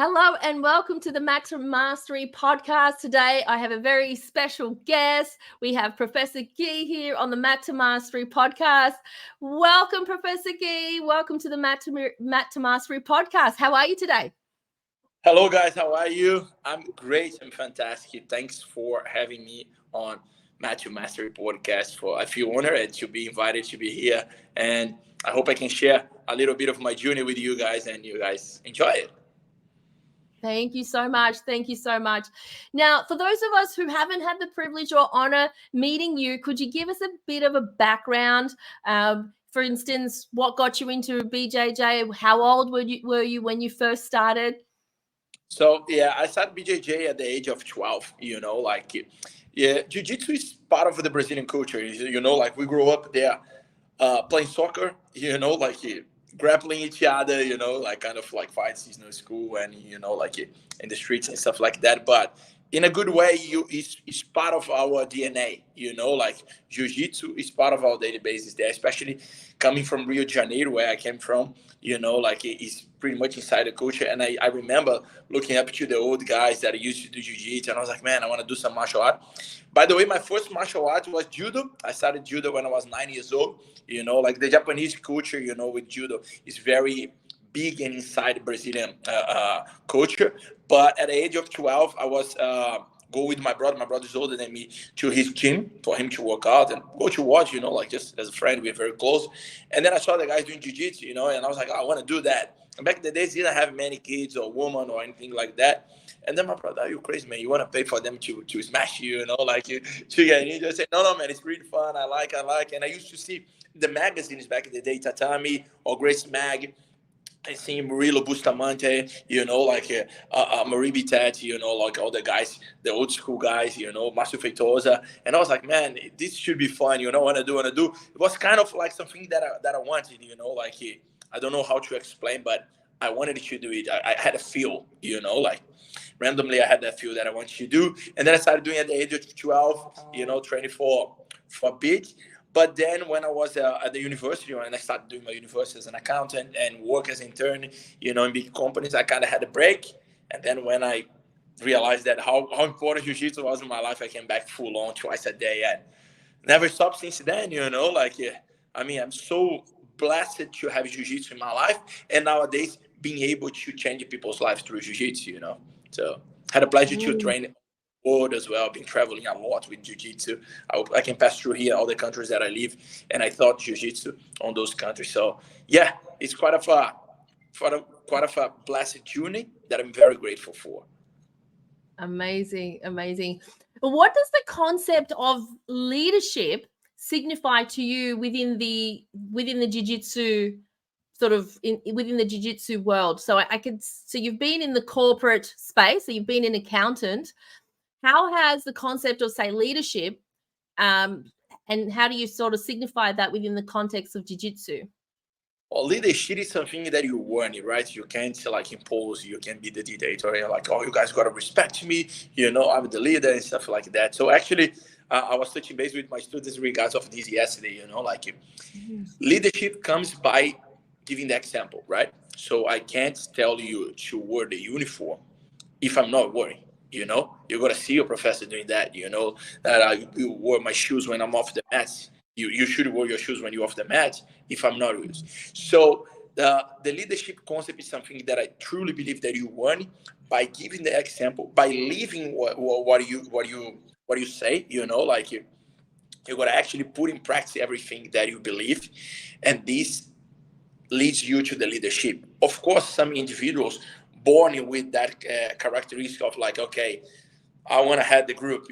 Hello and welcome to the Maximum Mastery podcast. Today I have a very special guest. We have Professor Guy here on the Mat to Mastery podcast. Welcome, Professor Guy. Welcome to the Mat to Mastery podcast. How are you today? Hello, guys. How are you? I'm great. I'm fantastic. Thanks for having me on Mat to Mastery podcast. I feel honored to be invited to be here, and I hope I can share a little bit of my journey with you guys, and you guys enjoy it. Thank you so much. Thank you so much. Now, for those of us who haven't had the privilege or honor meeting you, could you give us a bit of a background? For instance, what got you into BJJ? How old were you when you first started? So, yeah, I started BJJ at the age of 12, Jiu-Jitsu is part of the Brazilian culture, we grew up there playing soccer, grappling each other, kind of like fights in school and, in the streets and stuff like that. But in a good way, it's part of our DNA, Jiu-Jitsu is part of our daily basis there, especially coming from Rio de Janeiro, where I came from, it's pretty much inside the culture. And I remember looking up to the old guys that used to do Jiu-Jitsu, and I was like, man, I want to do some martial art. By the way, my first martial art was judo. I started judo when I was 9 years old. The Japanese culture, with judo is very big and inside Brazilian culture. But at the age of 12, I was go with my brother. My brother's older than me, to his gym for him to work out and go to watch, just as a friend, we're very close. And then I saw the guys doing jiu-jitsu, and I was like, oh, I want to do that. And back in the days, didn't have many kids or women or anything like that. And then my brother, are you crazy, man? You want to pay for them to smash you, to get in? I said, no, man, it's really fun. I like. And I used to see the magazines back in the day, Tatami or Grace Mag. I see Murilo Bustamante, Maribitet, all the guys, the old school guys, Márcio Feitosa. And I was like, man, this should be fun, want to do. It was kind of like something that I wanted, I don't know how to explain, but I wanted to do it. I had a feel, randomly I had that feel that I wanted to do. And then I started doing at the age of 12, training for a bit. But then when I was at the university, and I started doing my university as an accountant and work as an intern, in big companies, I kind of had a break. And then when I realized that how important Jiu-Jitsu was in my life, I came back full on twice a day and never stopped since then, I'm so blessed to have Jiu-Jitsu in my life. And nowadays, being able to change people's lives through Jiu-Jitsu, So had a pleasure to train world as well. I've been traveling a lot with Jiu-Jitsu. I can pass through here all the countries that I live, and I taught Jiu-Jitsu on those countries. So yeah, it's quite of a blessed journey that I'm very grateful for. Amazing. What does the concept of leadership signify to you within the Jiu-Jitsu within the Jiu-Jitsu world? So so you've been in the corporate space, so you've been an accountant. How has the concept of, say, leadership, and how do you sort of signify that within the context of Jiu-Jitsu? Well, leadership is something that you learn, right? You can't impose. You can be the dictator. You're like, oh, you guys gotta respect me. I'm the leader and stuff like that. So actually, I was touching base with my students in regards of this yesterday. Leadership comes by giving the example, right? So I can't tell you to wear the uniform if I'm not wearing. You're gonna see your professor doing that. That I wear my shoes when I'm off the mat. You should wear your shoes when you're off the mat. If I'm not used, so the leadership concept is something that I truly believe that you learn by giving the example, by living what you say. You're gonna actually put in practice everything that you believe, and this leads you to the leadership. Of course, some individuals born with that characteristic of okay, I want to head the group,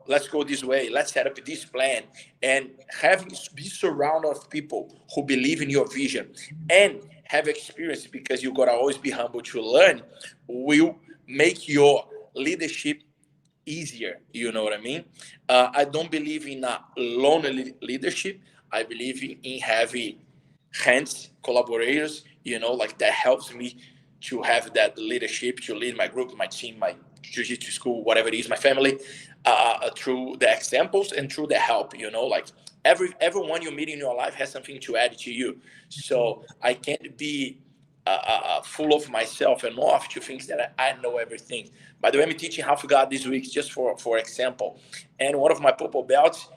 let's go this way, let's set up this plan, and be surrounded of people who believe in your vision and have experience, because you got to always be humble to learn, will make your leadership easier. You know what I mean? I don't believe in a lonely leadership. I believe in having hands, collaborators, that helps me to have that leadership, to lead my group, my team, my jiu-jitsu school, whatever it is, my family, through the examples and through the help. Everyone you meet in your life has something to add to you. So I can't be full of myself enough to think that I know everything. By the way, I'm teaching half guard this week, just for example. And one of my purple belts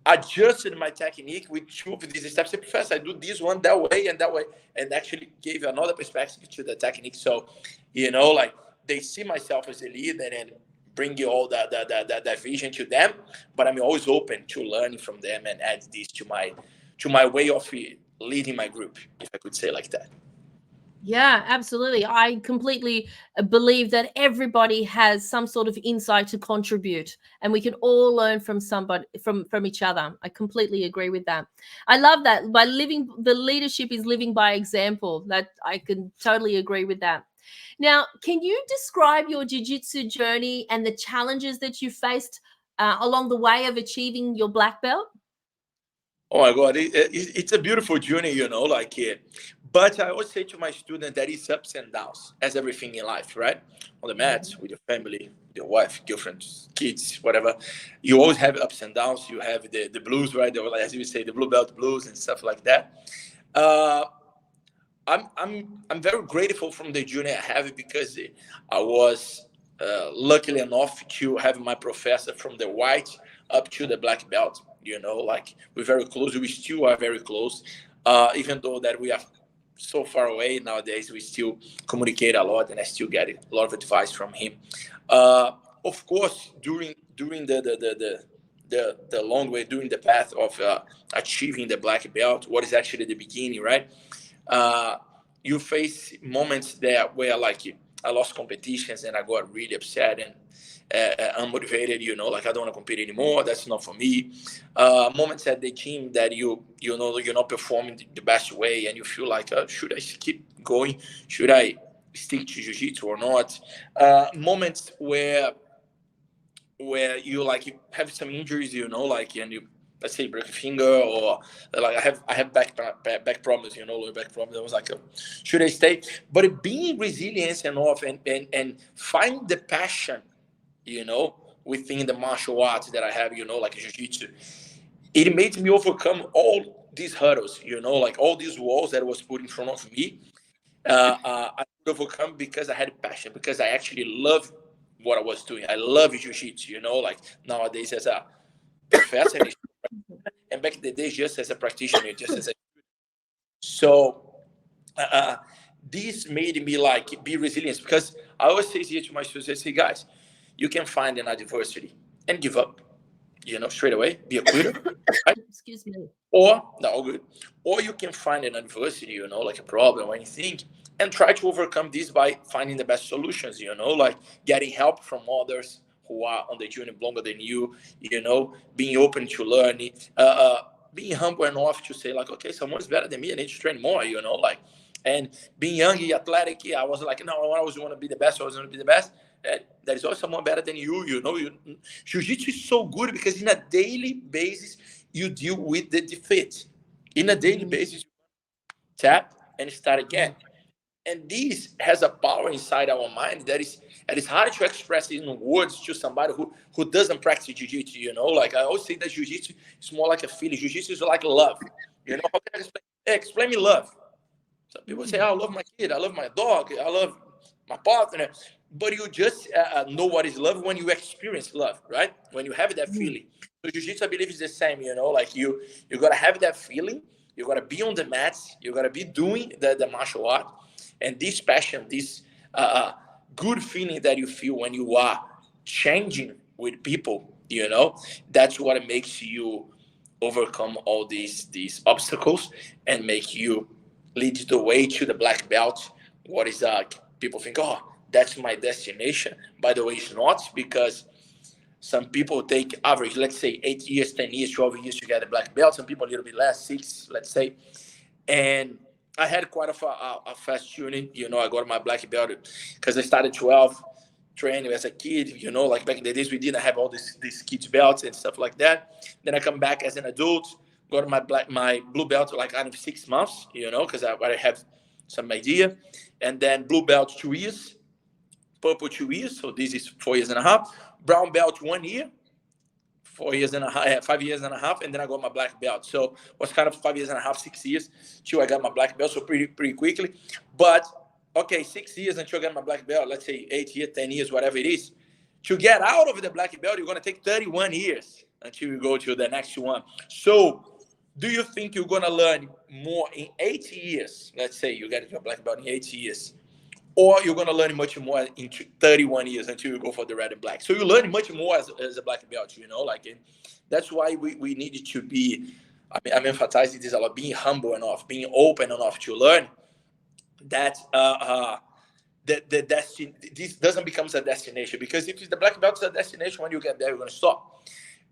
adjusted my technique with two of these steps. I said, Professor, I do this one that way, and actually gave another perspective to the technique. So, like they see myself as a leader and bring all that vision to them. But I'm always open to learning from them and add this to my way of leading my group, if I could say like that. Yeah, absolutely. I completely believe that everybody has some sort of insight to contribute, and we can all learn from somebody, from each other. I completely agree with that. I love that. By living, the leadership is living by example. That I can totally agree with that. Now, can you describe your jiu-jitsu journey and the challenges that you faced along the way of achieving your black belt? Oh my God, it's a beautiful journey, like but I always say to my students that it's ups and downs, as everything in life, right? On the mats, with your family, your wife, girlfriend, kids, whatever. You always have ups and downs. You have the blues, right? As you say, the blue belt blues and stuff like that. Uh, I'm very grateful from the journey I have because I was luckily enough to have my professor from the white up to the black belt. Like we're very close. We still are very close, even though that we are so far away nowadays. We still communicate a lot, and I still get a lot of advice from him. Of course, during the long way, during the path of achieving the black belt, what is actually the beginning, right? You face moments there where like I lost competitions and I got really upset and unmotivated, like I don't want to compete anymore. That's not for me. Moments at the gym that you're not performing the best way and you feel like, should I keep going? Should I stick to jiu-jitsu or not? Moments where you like you have some injuries, like and you let's say break a finger or like I have back problems, lower back problems. I was like, should I stay? But being resilient enough and find the passion, within the martial arts that I have, like jiu-jitsu, it made me overcome all these hurdles, like all these walls that was put in front of me. I could overcome because I had passion, because I actually love what I was doing. I love jiu-jitsu, like nowadays as a professor and back in the day just as a practitioner, just as a so this made me like be resilient because I always say here to my students, I say, guys, you can find an adversity and give up, straight away, be a quitter, right? Excuse me. Or no, all good. Or you can find an adversity, like a problem or anything, and try to overcome this by finding the best solutions, like getting help from others who are on the journey longer than you, being open to learning, being humble enough to say like, okay, someone's better than me, I need to train more, like, and being young, athletic, I was like, no, I always want to be the best, I always want to be the best. And there is always someone better than you, Jiu-Jitsu is so good because in a daily basis, you deal with the defeat. In a daily basis, tap and start again. And this has a power inside our mind that is hard to express in words to somebody who doesn't practice jiu-jitsu, Like I always say that jiu-jitsu is more like a feeling. Jiu-jitsu is like love. How can I explain? Hey, explain me love. Some people say, I love my kid, I love my dog, I love my partner. But you just know what is love when you experience love, right? When you have that feeling. So jiu-jitsu, I believe, is the same, like you got to have that feeling. You got to be on the mats. You got to be doing the martial art. And this passion, this good feeling that you feel when you are changing with people, that's what makes you overcome all these obstacles and make you lead the way to the black belt. What is people think, oh, that's my destination. By the way, it's not, because some people take average, let's say 8 years, 10 years, 12 years to get a black belt. Some people a little bit less, 6, let's say. And I had quite a fast journey. I got my black belt because I started 12 training as a kid. Like back in the days, we didn't have all these kids belts and stuff like that. Then I come back as an adult, got my blue belt like out of 6 months, because I already have some idea. And then blue belt 2 years, purple 2 years. So this is 4.5 years. Brown belt 1 year. 5 years and a half, and then I got my black belt. So it was kind of 5 years and a half, 6 years till I got my black belt. So pretty quickly. But okay, 6 years until I got my black belt. Let's say 8 years, 10 years, whatever it is. To get out of the black belt, you're gonna take 31 years until you go to the next one. So do you think you're gonna learn more in 8 years? Let's say you get your black belt in 8 years. Or you're going to learn much more in 31 years until you go for the red and black. So you learn much more as a black belt, you know, like, and that's why we need to be, I'm emphasizing this a lot, being humble enough, being open enough to learn that this doesn't become a destination. Because if the black belt is a destination, when you get there, you're going to stop.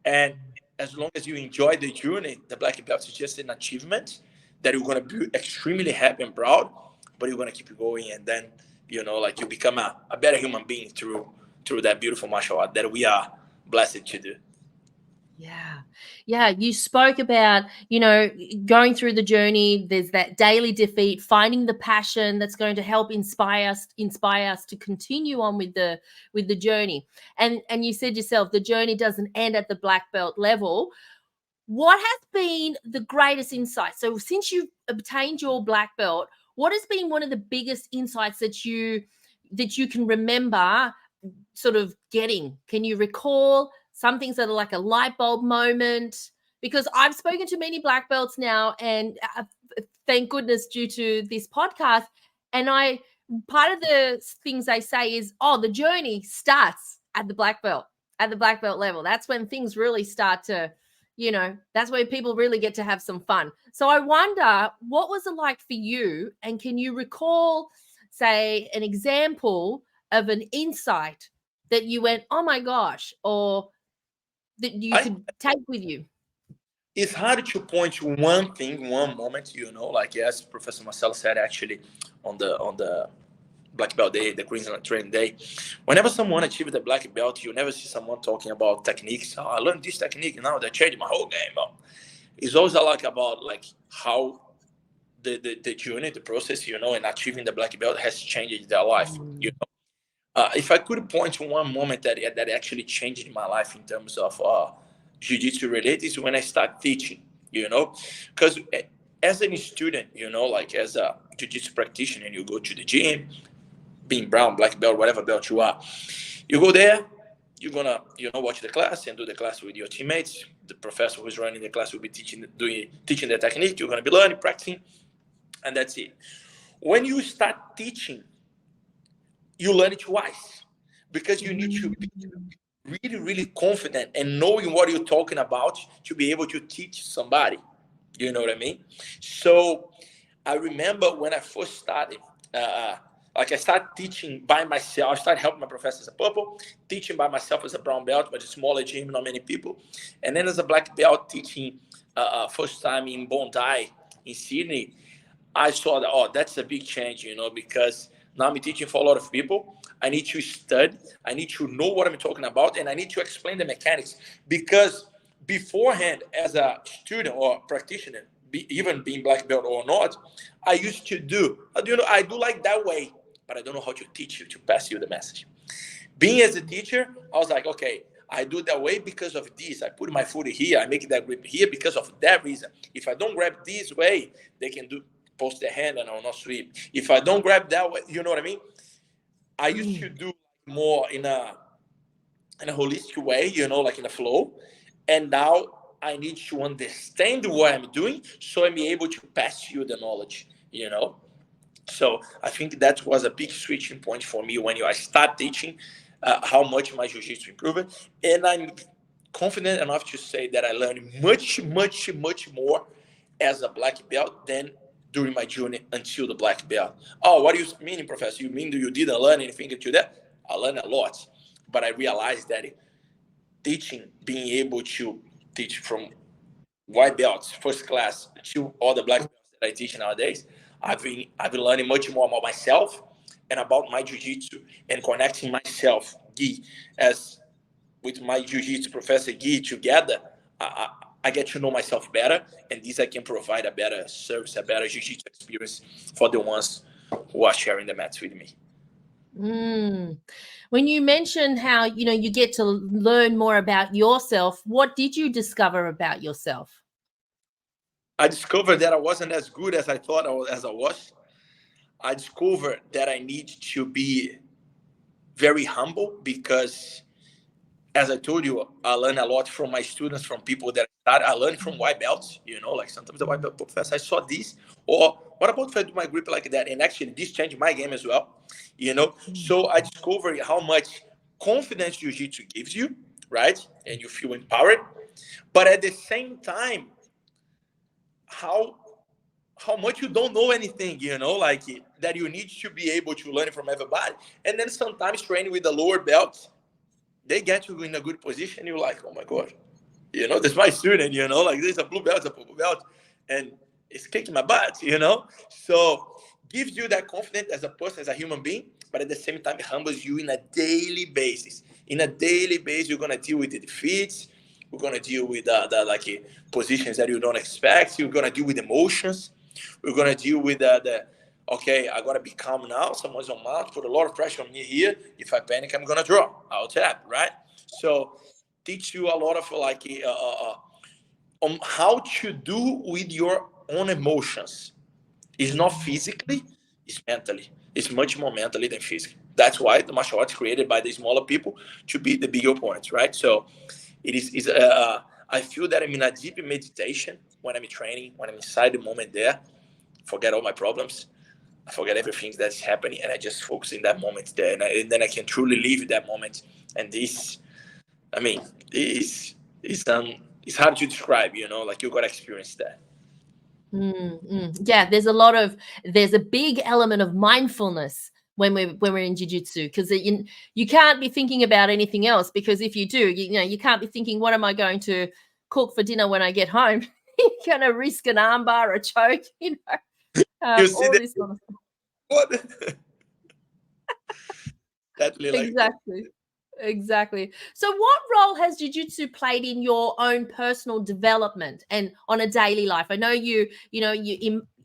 And as long as you enjoy the journey, the black belt is just an achievement that you're going to be extremely happy and proud, but you're going to keep going, and then, you know, like, you become a better human being through that beautiful martial art that we are blessed to do. Yeah. You spoke about, you know, going through the journey. There's that daily defeat, finding the passion that's going to help inspire us to continue on with the journey. And you said yourself, the journey doesn't end at the black belt level. What has been the greatest insight? So since you've obtained your black belt, what has been one of the biggest insights that you can remember sort of getting? Can you recall some things that are like a light bulb moment? Because I've spoken to many black belts now, and thank goodness, due to this podcast, and part of the things they say is, oh, the journey starts at the black belt level. That's when things really start to, you know, that's where people really get to have some fun. So I wonder, what was it like for you? And can you recall, say, an example of an insight that you went, oh my gosh, or that you could take with you? It's hard to point to one thing, one moment, you know, like, as Professor Marcelo said, actually, on the black belt day, the Queensland training day, whenever someone achieves the black belt, you never see someone talking about techniques. Oh, I learned this technique, now that changed my whole game. It's always like about like how the journey, the process, you know, and achieving the black belt has changed their life. You know, if I could point to one moment that actually changed my life in terms of jiu-jitsu related, is when I start teaching. You know, because as a student, you know, like, as a jiu-jitsu practitioner, and you go to the gym, being brown, black belt, whatever belt you are, you go there, you're gonna, you know, watch the class and do the class with your teammates. The professor who's running the class will be teaching the technique. You're gonna be learning, practicing, and that's it. When you start teaching, you learn it twice, because you need to be really confident and knowing what you're talking about to be able to teach somebody. You know what I mean? So I remember when I first started, like, I started teaching by myself. I started helping my professor as a purple, teaching by myself as a brown belt, but a smaller gym, not many people. And then as a black belt, teaching first time in Bondi, in Sydney, I saw that, oh, that's a big change, you know, because now I'm teaching for a lot of people. I need to study. I need to know what I'm talking about, and I need to explain the mechanics. Because beforehand, as a student or practitioner, even being black belt or not, I used to do, you know, I do like that way, but I don't know how to teach you, to pass you the message. Being as a teacher, I was like, okay, I do that way because of this. I put my foot here. I make that grip here because of that reason. If I don't grab this way, they can post their hand and I'll not sweep. If I don't grab that way, you know what I mean? I used to do more in a holistic way, you know, like in a flow. And now I need to understand what I'm doing so I'm able to pass you the knowledge, you know. So I think that was a big switching point for me when I start teaching, how much my jiu-jitsu improved. And I'm confident enough to say that I learned much more as a black belt than during my journey until the black belt. Oh, what do you mean, Professor? You mean you didn't learn anything to that? I learned a lot, but I realized that teaching, being able to teach from white belts, first class, to all the black belts that I teach nowadays, I've been learning much more about myself and about my jiu-jitsu, and connecting myself, Gui, as with my jiu-jitsu professor Gui together. I get to know myself better, and this I can provide a better service, a better jiu-jitsu experience for the ones who are sharing the mats with me. Mm. When you mentioned how, you get to learn more about yourself, what did you discover about yourself? I discovered that I wasn't as good as I thought as I was. I discovered that I need to be very humble because, as I told you, I learn a lot from my students, from people that I learn from white belts, like sometimes the white belt professor, I saw this, or what about if I do my grip like that? And actually this changed my game as well. So I discovered how much confidence jiu-jitsu gives you, right? And you feel empowered. But at the same time, how much you don't know anything, like that you need to be able to learn from everybody. And then sometimes training with the lower belts, they get you in a good position. You're like, oh my God, this is my student, like this is a blue belt, a purple belt, and it's kicking my butt. So gives you that confidence as a person, as a human being, but at the same time, it humbles you in a daily basis. In a daily basis, you're gonna deal with the defeats. We're gonna deal with the positions that you don't expect. You're gonna deal with emotions. We're gonna deal with the okay, I gotta be calm now. Someone's on mount, put a lot of pressure on me here. If I panic, I'm gonna draw. I'll tap, right? So teach you a lot of on how to do with your own emotions. It's not physically, it's mentally. It's much more mentally than physically. That's why the martial arts created by the smaller people to beat the bigger opponents, right? So it is. I feel that I'm in a deep meditation when I'm training, when I'm inside the moment there. Forget all my problems. I forget everything that's happening, and I just focus in that moment there, and then I can truly live that moment. And this, I mean, it's hard to describe. Like you got to experience that. Yeah, there's a big element of mindfulness when we're in jiu-jitsu, because you can't be thinking about anything else, because if you do, you can't be thinking, what am I going to cook for dinner when I get home? You're going to risk an armbar or a choke, You see all that? this sort of stuff. What? Exactly like that. Exactly. So what role has jiu-jitsu played in your own personal development and on a daily life? I know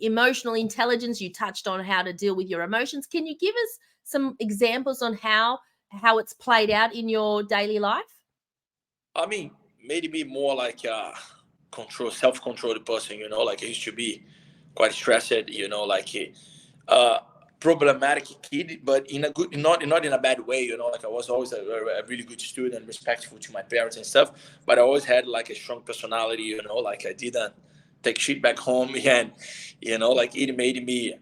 emotional intelligence, you touched on how to deal with your emotions. Can you give us some examples on how it's played out in your daily life? I mean, made me more like self-controlled person. Like I used to be quite stressed. Like uh, problematic kid, but in a good, not in a bad way. Like I was always a really good student, respectful to my parents and stuff. But I always had like a strong personality. Like I didn't take shit back home, and like it made me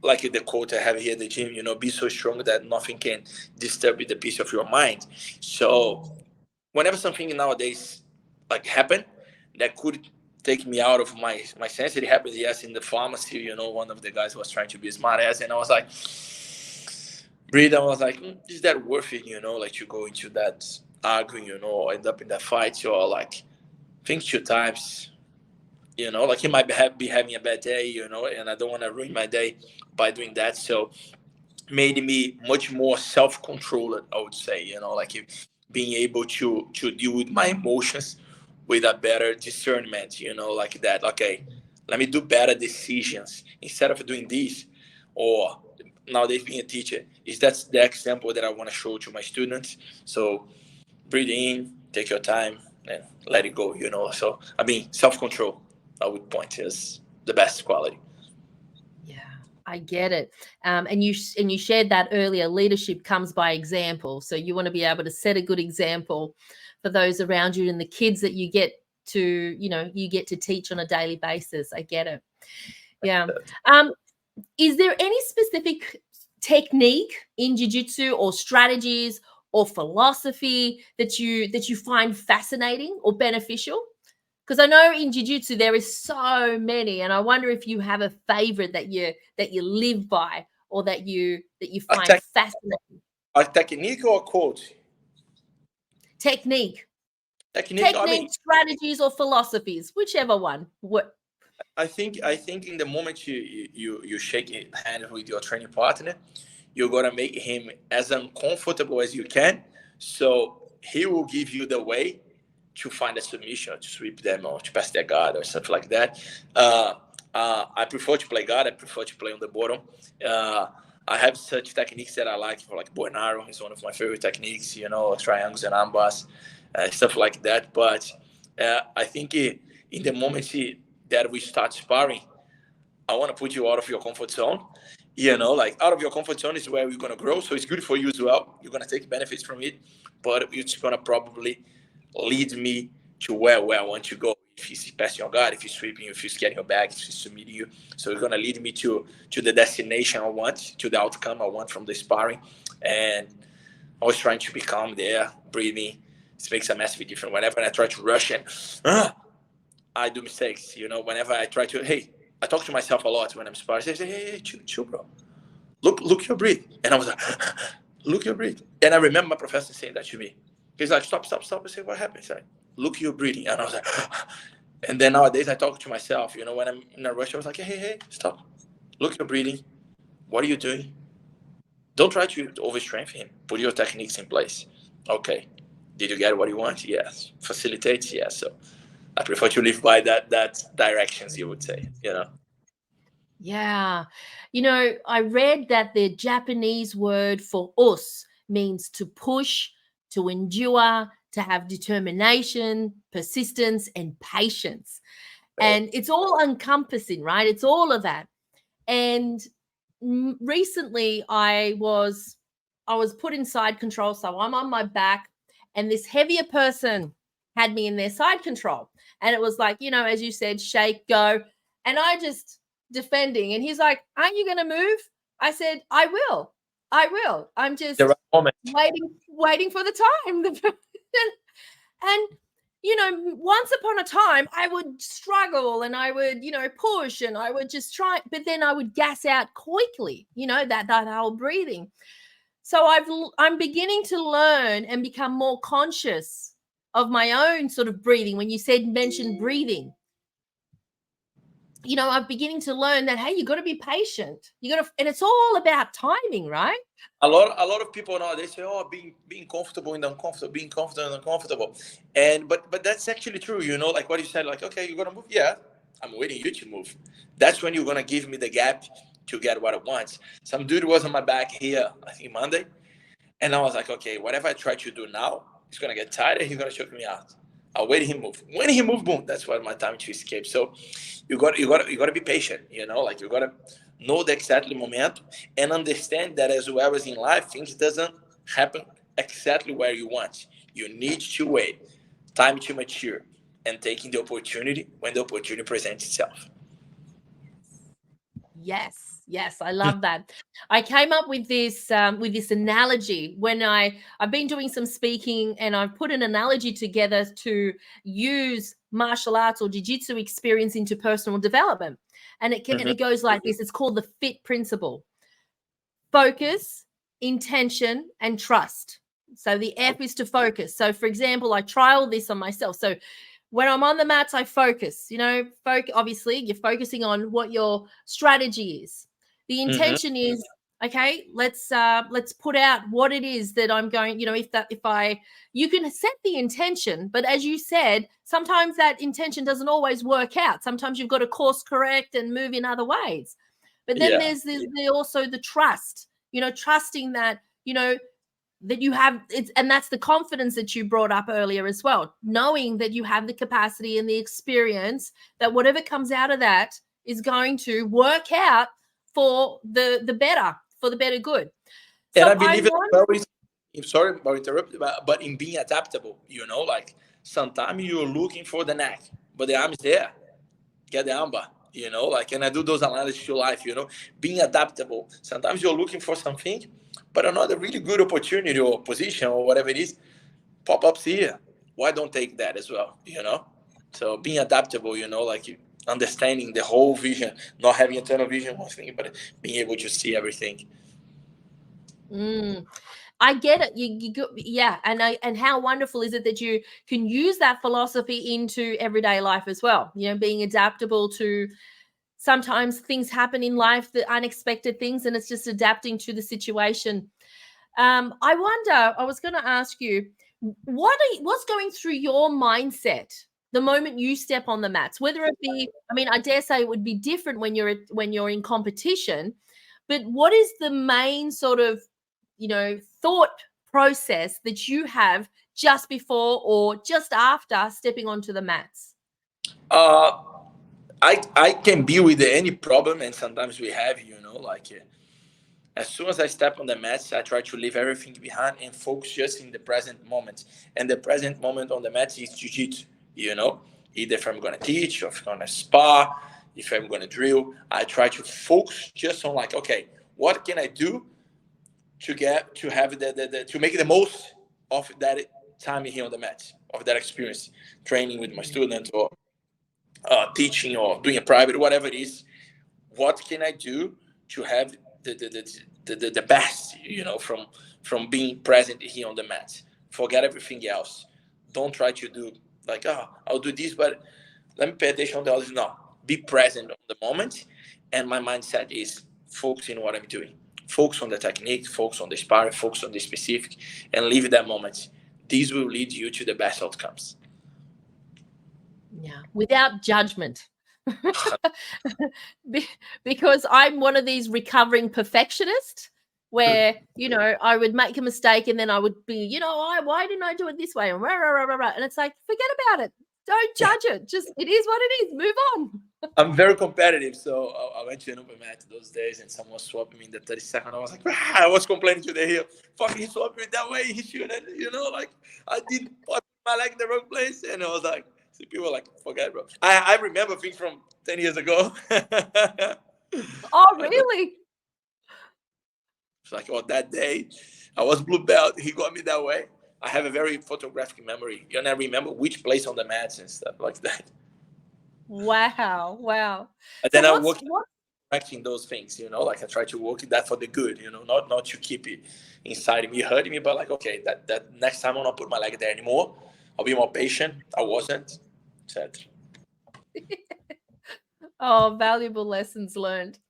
like the quote I have here at the gym. Be so strong that nothing can disturb the peace of your mind. So whenever something nowadays like happen that could take me out of my sense, it happens. Yes, in the pharmacy, one of the guys was trying to be smart ass, and I was like, breathe. I was like, is that worth it? Like to go into that arguing, or end up in that fight, or like think 2 times. Like he might be having a bad day, and I don't want to ruin my day by doing that. So made me much more self-controlled, I would say. Like being able to deal with my emotions with a better discernment. Like that. Okay, let me do better decisions instead of doing this. Or nowadays being a teacher, that's the example that I want to show to my students. So breathe in, take your time, and let it go. So I mean, self-control, I would point as the best quality. Yeah, I get it. And you shared that earlier. Leadership comes by example. So you want to be able to set a good example for those around you and the kids that you get to teach on a daily basis. I get it. Yeah. Is there any specific technique in jiu-jitsu or strategies or philosophy that you find fascinating or beneficial? Because I know in jiu-jitsu there is so many, and I wonder if you have a favorite that you live by, or that you A, find tech fascinating. a technique or a quote? Technique, Technique. I mean, strategies, or philosophies, whichever one. What? I think in the moment you shake hand with your training partner, you're gonna make him as uncomfortable as you can. So he will give you the way to find a submission, to sweep them, or to pass their guard, or something like that. I prefer to play guard. I prefer to play on the bottom. Uh, I have such techniques that I like, for like bow and arrow is one of my favorite techniques, you know, triangles and ambas, stuff like that. But I think in the moment that we start sparring, I want to put you out of your comfort zone. You know, like out of your comfort zone is where you're going to grow. So it's good for you as well. You're going to take benefits from it, but it's going to probably lead me to where I want to go. If he's passing your guard, if he's sweeping you, if he's getting your back, if he's submitting you. So it's going to lead me to the destination I want, to the outcome I want from the sparring. And I was trying to be calm there, breathing. It makes a massive difference. Whenever I try to rush and I do mistakes. You know, whenever I try to, I talk to myself a lot when I'm sparring. I say, hey, chill, bro. Look your breath. And I was like, look your breath. And I remember my professor saying that to me. He's like, stop. I say, what happened? He's like, look your breathing. And I was like, and then nowadays I talk to myself, you know, when I'm in a rush, I was like, hey, stop. Look your breathing. What are you doing? Don't try to overstrength him. Put your techniques in place. Okay. Did you get what you want? Yes. Facilitates? Yes. So I prefer to live by that directions, you would say, you know. Yeah. You know, I read that the Japanese word for us means to push, to endure, to have determination, persistence, and patience. And it's all encompassing, right? It's all of that. And recently I was put in side control. So I'm on my back and this heavier person had me in their side control. And it was like, you know, as you said, shake, go. And I just defending. And he's like, aren't you going to move? I said, I will. I'm just waiting for the time. And, you know, once upon a time, I would struggle and I would, you know, push and I would just try, but then I would gas out quickly, you know, that whole breathing. So I'm beginning to learn and become more conscious of my own sort of breathing. When you mentioned breathing, you know, I'm beginning to learn that, hey, you got to be patient. And it's all about timing, right? A lot of people nowadays say, oh, being comfortable and uncomfortable, being comfortable and uncomfortable. And but that's actually true, you know, like what you said, like, okay, you're gonna move. Yeah, I'm waiting you to move. That's when you're gonna give me the gap to get what I want. Some dude was on my back here, I think Monday. And I was like, okay, whatever I try to do now, he's gonna get tired and he's gonna choke me out. I'll wait him move. When he move, boom, that's what my time to escape. So you got to be patient, you know, like you got to know the exactly moment and understand that as well as in life, things doesn't happen exactly where you want. You need to wait, time to mature, and taking the opportunity when the opportunity presents itself. Yes, I love that. I came up with this analogy when I've been doing some speaking, and I've put an analogy together to use martial arts or jiu-jitsu experience into personal development. And it goes like this. It's called the FIT principle: focus, intention, and trust. So the F is to focus. So for example, I trial this on myself. So when I'm on the mats, I focus, you know, obviously you're focusing on what your strategy is. The intention is, okay, let's put out what it is that I'm going, you know, you can set the intention, but as you said, sometimes that intention doesn't always work out. Sometimes you've got to course correct and move in other ways. But then there's also the trust, you know, trusting that, you know, that you have it, and that's the confidence that you brought up earlier as well, knowing that you have the capacity and the experience that whatever comes out of that is going to work out for the better good. And so I believe sorry about interrupting, but in being adaptable, you know, like sometimes you're looking for the neck, but the arm is there. Get the armbar, you know, like, and I do those analogies to life, you know, being adaptable. Sometimes you're looking for something, but another really good opportunity or position or whatever it is pop-ups here. Why don't take that as well, you know? So being adaptable, you know, like understanding the whole vision, not having a tunnel vision, one thing, but being able to see everything. I get it. And how wonderful is it that you can use that philosophy into everyday life as well? You know, being adaptable to sometimes things happen in life, the unexpected things, and it's just adapting to the situation. I was going to ask you, what's going through your mindset the moment you step on the mats? Whether it be, I mean, I dare say it would be different when you're in competition, but what is the main sort of, thought process that you have just before or just after stepping onto the mats? I can be with any problem, and sometimes we have, as soon as I step on the mats, I try to leave everything behind and focus just in the present moment. And the present moment on the mats is jiu-jitsu, either if I'm going to teach or if I'm going to spar, if I'm going to drill, I try to focus just on okay, what can I do to have to make the most of that time here on the mat, of that experience, training with my students or teaching or doing a private, whatever it is. What can I do to have the best, from being present here on the mat? Forget everything else. Don't try to do I'll do this, but let me pay attention on the others. No, be present on the moment. And my mindset is focusing on what I'm doing. Focus on the technique, focus on the sparring, focus on the specific, and leave that moment. This will lead you to the best outcomes. Yeah, without judgment. Because I'm one of these recovering perfectionists where, I would make a mistake and then I would be, why didn't I do it this way? And it's like, forget about it. Don't judge it. Just, it is what it is. Move on. I'm very competitive. So I went to an open mat those days and someone swapped me in the 30-second. I was like, I was complaining to the heel. Fucking he swapped me that way. He shouldn't, I did put my leg in the wrong place. And I was like, people were like, forget, bro. I remember things from 10 years ago. Oh, really? It's like, that day I was blue belt. He got me that way. I have a very photographic memory. I remember which place on the mats and stuff like that. Wow. And then I work correcting those things, I try to work that for the good, not to keep it inside me, hurting me, but okay, that next time I'll not put my leg there anymore. I'll be more patient. I wasn't. Sad. Oh, valuable lessons learned.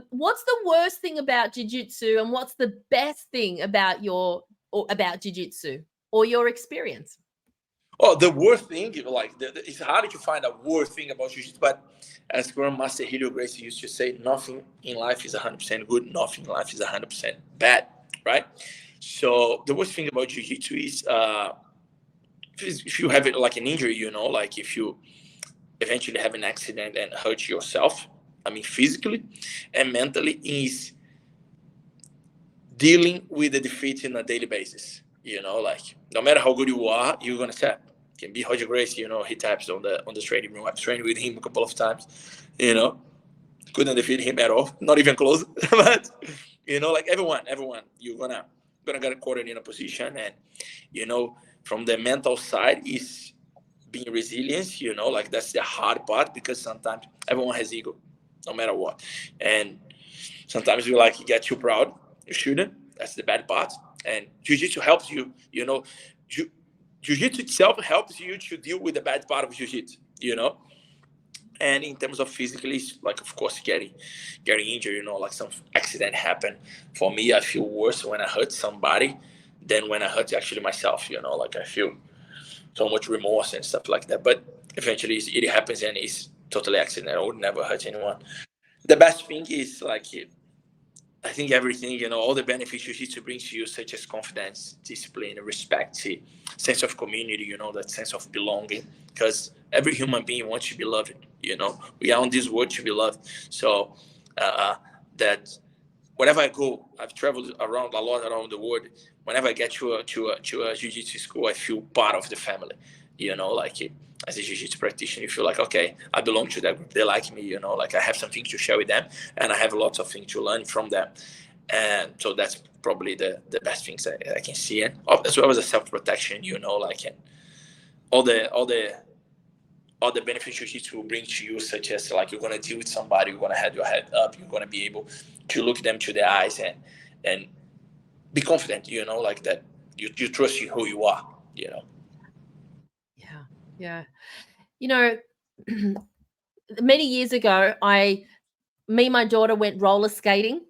What's the worst thing about jiu-jitsu and what's the best thing about jiu-jitsu or your experience? Oh, the worst thing, it's hard to find a worst thing about jiu-jitsu, but as Grandmaster Gracie used to say, nothing in life is 100% good, nothing in life is 100% bad, right? So the worst thing about jiu-jitsu is if you have it an injury, if you eventually have an accident and hurt yourself, physically and mentally, is dealing with the defeat on a daily basis. No matter how good you are, you're gonna tap. Can be Roger Gracie, he taps on the training room. I've trained with him a couple of times, couldn't defeat him at all, not even close. But everyone, you're gonna get caught in a position, and from the mental side is being resilient. That's the hard part, because sometimes everyone has ego, no matter what, and sometimes you get too proud. You shouldn't. That's the bad part. And jiu-jitsu helps you. Jiu-jitsu itself helps you to deal with the bad part of jiu-jitsu. And in terms of physically, of course, getting injured. Some accident happened. For me, I feel worse when I hurt somebody than when I hurt actually myself. I feel so much remorse and stuff like that. But eventually, it happens and it's totally accident. I would never hurt anyone. The best thing is I think everything, all the benefits jiu-jitsu brings to you, such as confidence, discipline, respect, sense of community, that sense of belonging, because every human being wants to be loved. We are on this world to be loved. So that whenever I go, I've traveled around a lot around the world. Whenever I get to a jiu-jitsu school, I feel part of the family. As a jiu-jitsu practitioner, you feel okay, I belong to that group. They like me, I have something to share with them, and I have lots of things to learn from them. And so that's probably the best things I can see. And as well as a self-protection, and all the benefits jiu-jitsu will bring to you, such as you're going to deal with somebody, you're going to have your head up, you're going to be able to look them to the eyes and be confident, that you trust who you are, Yeah. Many years ago, me and my daughter went roller skating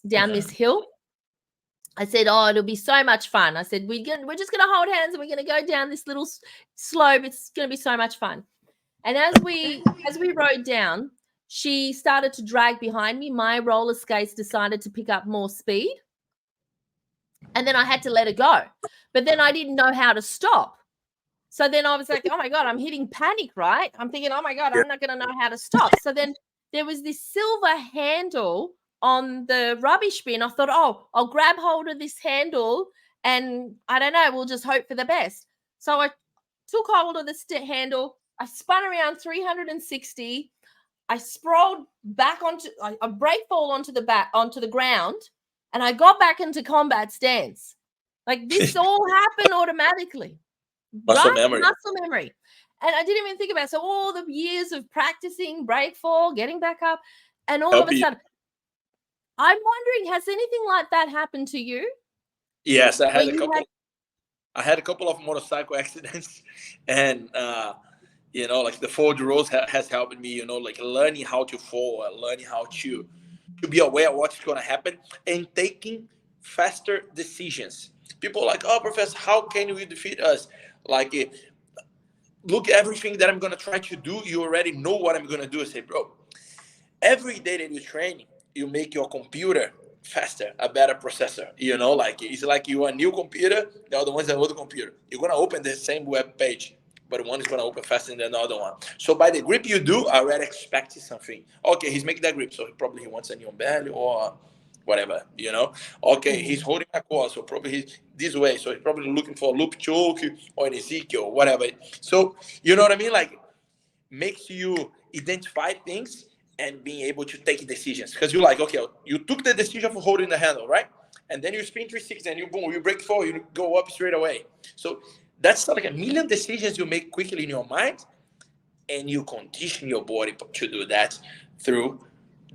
down this hill. I said, oh, it'll be so much fun. I said, we're just going to hold hands and we're going to go down this little slope. It's going to be so much fun. And as we rode down, she started to drag behind me. My roller skates decided to pick up more speed. And then I had to let her go. But then I didn't know how to stop. So then I was like, oh my God, I'm hitting panic, right? I'm thinking, oh my God, I'm not going to know how to stop. So then there was this silver handle on the rubbish bin. I thought, oh, I'll grab hold of this handle and I don't know, we'll just hope for the best. So I took hold of the handle. I spun around 360. I sprawled back onto, I break fall onto the ground, and I got back into combat stance. Like this all happened automatically. Muscle Right? memory. Muscle memory. And I didn't even think about it. So all the years of practicing break fall, getting back up, and all of a sudden, I'm wondering, has anything like that happened to you? Yes, I had a couple of motorcycle accidents, and you know, like the Forge Rules has helped me, you know, like learning how to fall, learning how to be aware of what's going to happen and taking faster decisions. People are like, oh, Professor, how can you defeat us? Like, look, everything that I'm going to try to do, you already know what I'm going to do. I say, bro, every day that you train, you make your computer faster, a better processor. You know, like it's like you are a new computer, the other one's an older computer. You're going to open the same web page, but one is going to open faster than the other one. So by the grip you do, I already expected something. Okay, he's making that grip, so probably he wants a new belly or whatever, you know. Okay, he's holding a core, so probably he's this way, so he's probably looking for a loop choke or an Ezekiel or whatever. So you know what I mean? Like, makes you identify things and being able to take decisions, because you're like, okay, you took the decision for holding the handle, right? And then you spin 360 and you boom, you break fall, you go up straight away. So that's like a million decisions you make quickly in your mind, and you condition your body to do that through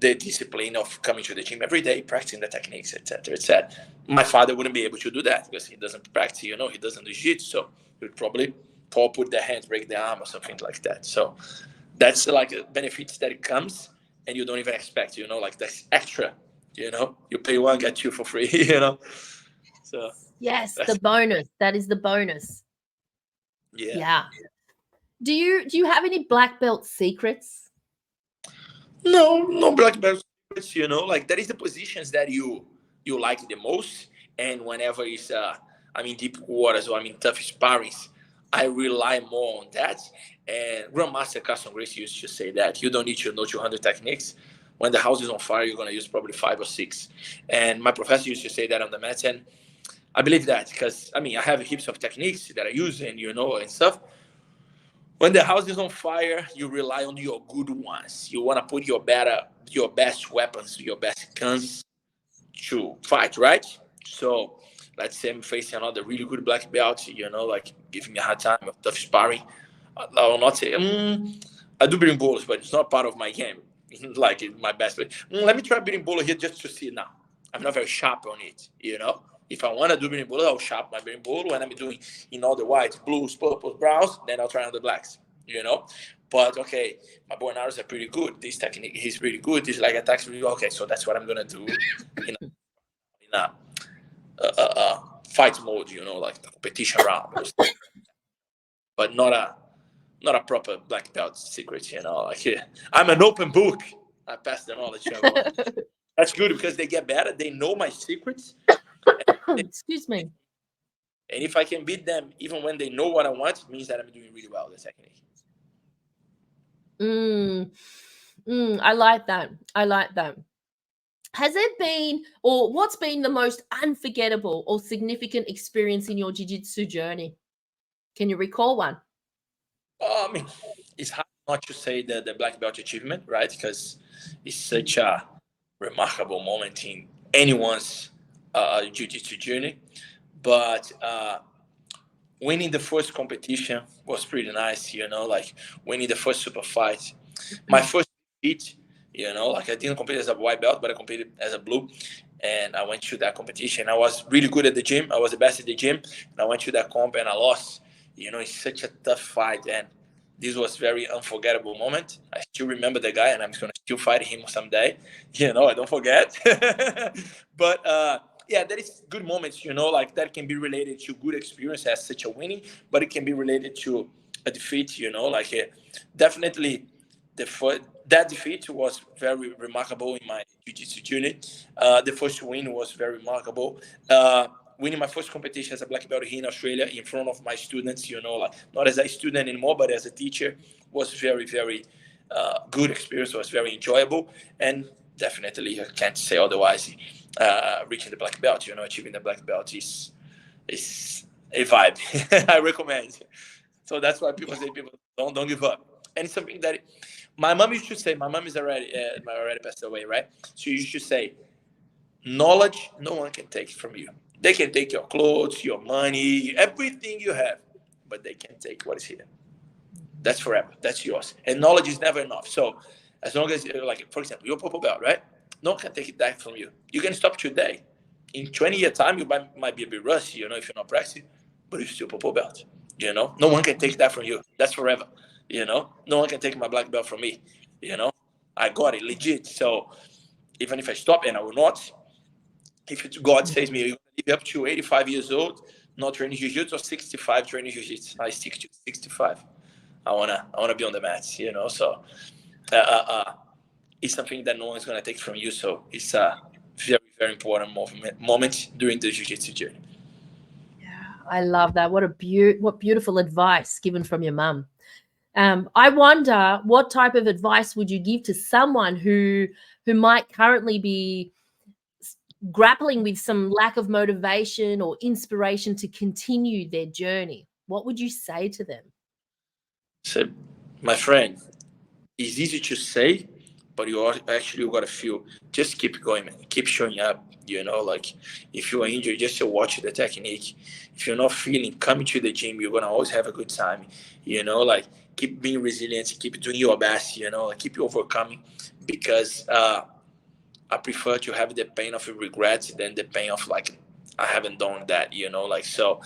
the discipline of coming to the gym every day, practicing the techniques, etc., etc. My father wouldn't be able to do that because he doesn't practice, you know, he doesn't do jiu-jitsu, so he would probably fall, put the hands, break the arm or something like that. So that's like a benefits that it comes and you don't even expect, you know, like that's extra, you know, you pay one, get two for free, you know. So yes, the bonus. That is the bonus. Yeah. Do you have any black belt secrets? No black belt secrets, you know, like that is the positions that you like the most. And whenever it's I'm in deep waters or I'm in tough sparrings, I rely more on that. And Grandmaster Carson Gracie used to say that you don't need to know 200 techniques. When the house is on fire, you're going to use probably 5 or 6. And my professor used to say that on the mats, and I believe that because, I mean, I have heaps of techniques that I use and, you know, and stuff. When the house is on fire, you rely on your good ones. You want to put your best weapons, your best guns to fight, right? So let's say I'm facing another really good black belt, you know, like giving me a hard time, tough sparring. I will not say, I do beating bowls, but it's not part of my game. Like my best way. Let me try beating bowler here just to see now. I'm not very sharp on it, you know. If I want to do beating bowler, I'll sharp my beating bowler. When I'm doing in all the whites, blues, purples, browns, then I'll try on the blacks, you know. But okay, my bow and arrows are pretty good. This technique, he's pretty good. This like attacks really good. Okay, so that's what I'm gonna do in a fight mode, you know, like a competition round, but not a proper black belt secret, you know. Like I'm an open book. I pass the knowledge to everyone. That's good because they get better. They know my secrets. Excuse me. And if I can beat them, even when they know what I want, it means that I'm doing really well with the technique. I like that. I like that. Has it been, or what's been the most unforgettable or significant experience in your jiu-jitsu journey? Can you recall one? I mean, it's hard not to say the black belt achievement, right? Because it's such a remarkable moment in anyone's jiu-jitsu journey. But winning the first competition was pretty nice, you know, like winning the first super fight. My first defeat, you know, like I didn't compete as a white belt, but I competed as a blue. And I went to that competition. I was really good at the gym. I was the best at the gym. And I went to that comp and I lost. You know, it's such a tough fight. And this was a very unforgettable moment. I still remember the guy and I'm going to still fight him someday. You know, I don't forget. But yeah, there is good moments, you know, like that can be related to good experience as such a winning, but it can be related to a defeat, you know, like definitely that defeat was very remarkable in my jiu-jitsu journey. The first win was very remarkable. Winning my first competition as a black belt here in Australia in front of my students, like not as a student anymore, but as a teacher, was very, very good experience. Was very enjoyable, and definitely I can't say otherwise. Reaching the black belt, achieving the black belt is a vibe. I recommend. So that's why people say don't give up. And it's something that my mom used to say. My mom is already passed away, right? She used to say, knowledge no one can take from you. They can take your clothes, your money, everything you have, but they can't take what is here. That's forever. That's yours. And knowledge is never enough. So as long as, like, for example, you're purple belt, right? No one can take it back from you. You can stop today. In 20-year time, you might be a bit rusty, if you're not practicing, but you're still purple belt. No one can take that from you. That's forever. No one can take my black belt from me. I got it legit. So even if I stop, and I will not, if God says me, you're going to live up to 85 years old, not training jiu-jitsu, or 65 training jiu-jitsu, I stick to 65. I wanna be on the mats, So it's something that no one's gonna take from you. So it's a very, very important moment during the jiu-jitsu journey. Yeah, I love that. What beautiful advice given from your mum. I wonder, what type of advice would you give to someone who might currently be grappling with some lack of motivation or inspiration to continue their journey? What would you say to them? So, my friend, it's easy to say, but you got to feel. Just keep going, man. Keep showing up. Like if you are injured, just watch the technique. If you're not feeling, coming to the gym, you're gonna always have a good time. Like keep being resilient, keep doing your best. Like keep overcoming, because I prefer to have the pain of regrets than the pain of like I haven't done that. Like so.